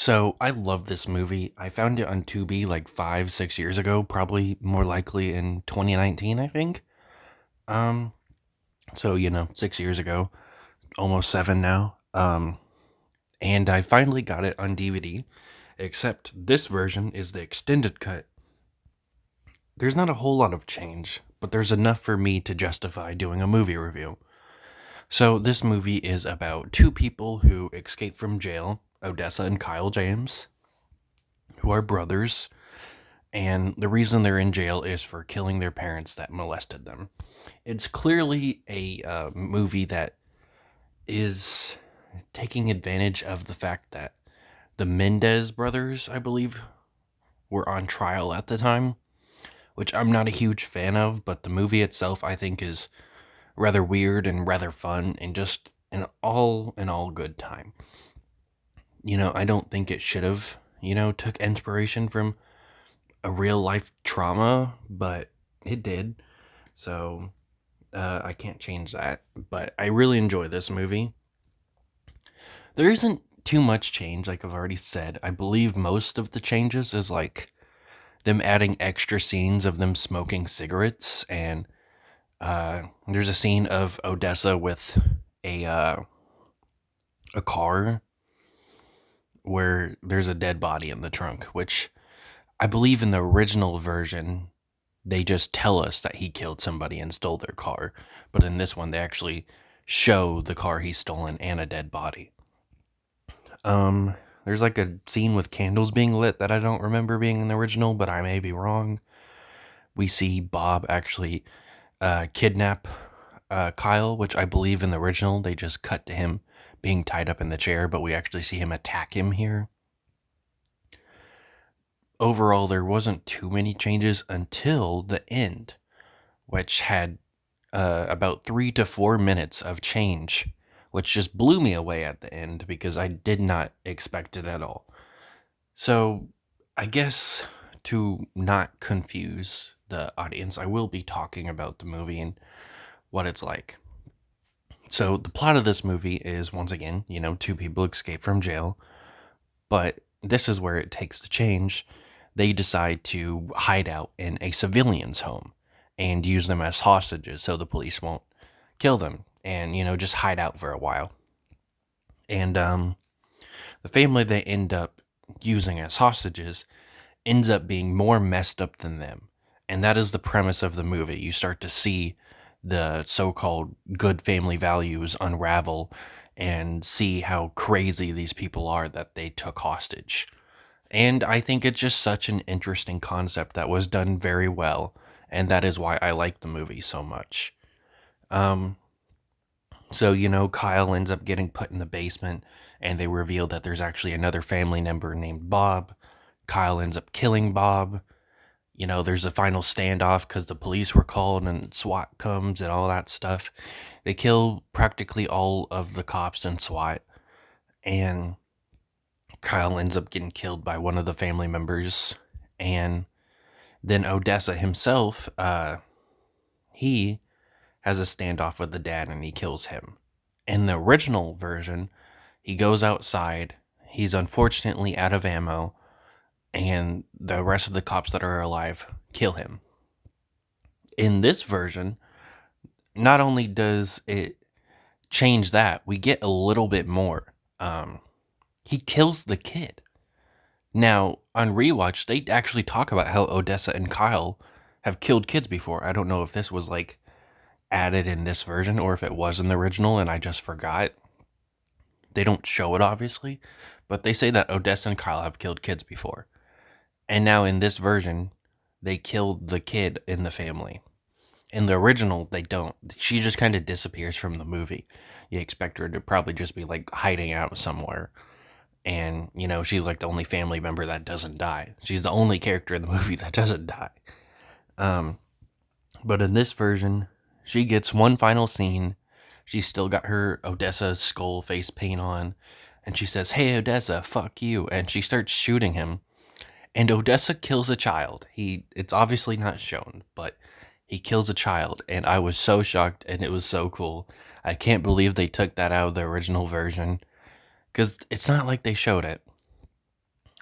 So I love this movie. I found it on Tubi like 5, 6 years ago, probably more likely in 2019, I think. Um, so 6 years ago, almost seven now. And I finally got it on DVD. Except this version is the extended cut. There's not a whole lot of change, but there's enough for me to justify doing a movie review. So this movie is about two people who escape from jail, Odessa and Kyle James, who are brothers. And the reason they're in jail is for killing their parents that molested them. It's clearly a movie that is taking advantage of the fact that the Mendez brothers, I believe, were on trial at the time, which I'm not a huge fan of, but the movie itself I think is rather weird and rather fun and just an all in all good time. I don't think it should have, took inspiration from a real life trauma, but it did. So I can't change that. But I really enjoy this movie. There isn't too much change, like I've already said. I believe most of the changes is like them adding extra scenes of them smoking cigarettes, and there's a scene of Odessa with a uh, a car where there's a dead body in the trunk, which I believe in the original version they just tell us that he killed somebody and stole their car. But in this one, they actually show the car he's stolen and a dead body. There's like a scene with candles being lit that I don't remember being in the original, but I may be wrong. We see Bob actually kidnap Kyle, which I believe in the original they just cut to him being tied up in the chair, but we actually see him attack him here. Overall, there wasn't too many changes until the end, which had about 3 to 4 minutes of change, which just blew me away at the end because I did not expect it at all. So, I guess to not confuse the audience, I will be talking about the movie and what it's like. So, the plot of this movie is once again, two people escape from jail, but this is where it takes the change. They decide to hide out in a civilian's home and use them as hostages so the police won't kill them and, just hide out for a while. And the family they end up using as hostages ends up being more messed up than them. And that is the premise of the movie. You start to see the so called good family values unravel and see how crazy these people are that they took hostage. And I think it's just such an interesting concept that was done very well. And that is why I like the movie so much. Um, so, Kyle ends up getting put in the basement, and they reveal that there's actually another family member named Bob. Kyle ends up killing Bob. There's a final standoff because the police were called and SWAT comes and all that stuff. They kill practically all of the cops and SWAT, and Kyle ends up getting killed by one of the family members. And then Odessa himself, he has a standoff with the dad and he kills him. In the original version, he goes outside. He's unfortunately out of ammo, and the rest of the cops that are alive kill him. In this version, not only does it change that, we get a little bit more. He kills the kid. Now, on rewatch, they actually talk about how Odessa and Kyle have killed kids before. I don't know if this was like added in this version or if it was in the original and I just forgot. They don't show it, obviously, but they say that Odessa and Kyle have killed kids before. And now in this version, they killed the kid in the family. In the original, they don't. She just kind of disappears from the movie. You expect her to probably just be like hiding out somewhere. And, she's like the only family member that doesn't die. She's the only character in the movie that doesn't die. Um, but in this version, she gets one final scene. She's still got her Odessa skull face paint on. And she says, "Hey, Odessa, fuck you." And she starts shooting him. And Odessa kills a child. It's obviously not shown, but he kills a child. And I was so shocked and it was so cool. I can't believe they took that out of the original version. Because it's not like they showed it.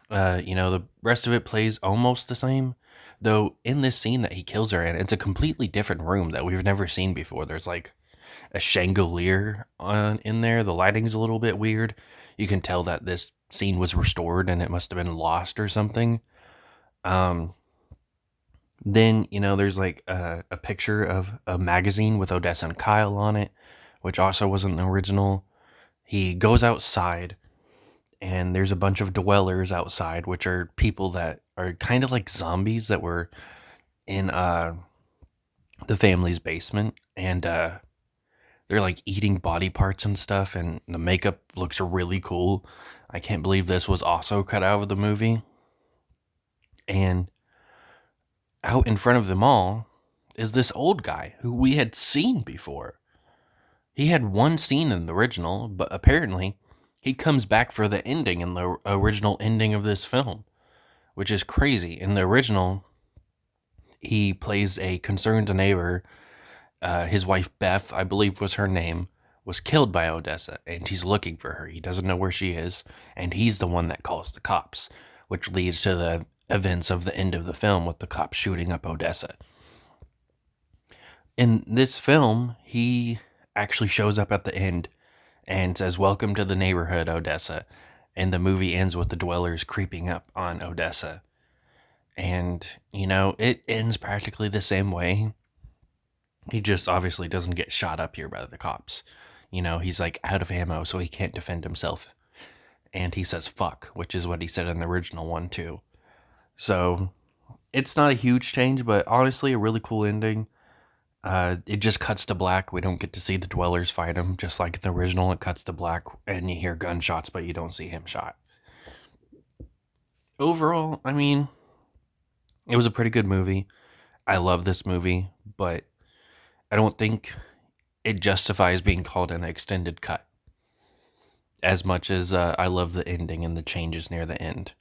The rest of it plays almost the same. Though in this scene that he kills her in, it's a completely different room that we've never seen before. There's like a chandelier on in there. The lighting's a little bit weird. You can tell that this scene was restored and it must have been lost or something. Um, then there's like a picture of a magazine with Odessa and Kyle on it, which also wasn't the original. He goes outside, and there's a bunch of dwellers outside, which are people that are kind of like zombies that were in the family's basement, and they're like eating body parts and stuff, and the makeup looks really cool. I can't believe this was also cut out of the movie. And out in front of them all is this old guy who we had seen before. He had one scene in the original, but apparently he comes back for the ending in the original ending of this film, which is crazy. In the original, he plays a concerned neighbor. His wife, Beth, I believe was her name, was killed by Odessa, and he's looking for her. He doesn't know where she is, and he's the one that calls the cops, which leads to the events of the end of the film with the cops shooting up Odessa. In this film, he actually shows up at the end and says, "Welcome to the neighborhood, Odessa." And the movie ends with the dwellers creeping up on Odessa. And, it ends practically the same way. He just obviously doesn't get shot up here by the cops. He's like out of ammo, so he can't defend himself. And he says fuck, which is what he said in the original one, too. So it's not a huge change, but honestly, a really cool ending. It just cuts to black. We don't get to see the dwellers fight him, just like the original. It cuts to black, and you hear gunshots, but you don't see him shot. Overall, I mean, it was a pretty good movie. I love this movie, but I don't think it justifies being called an extended cut as much as I love the ending and the changes near the end.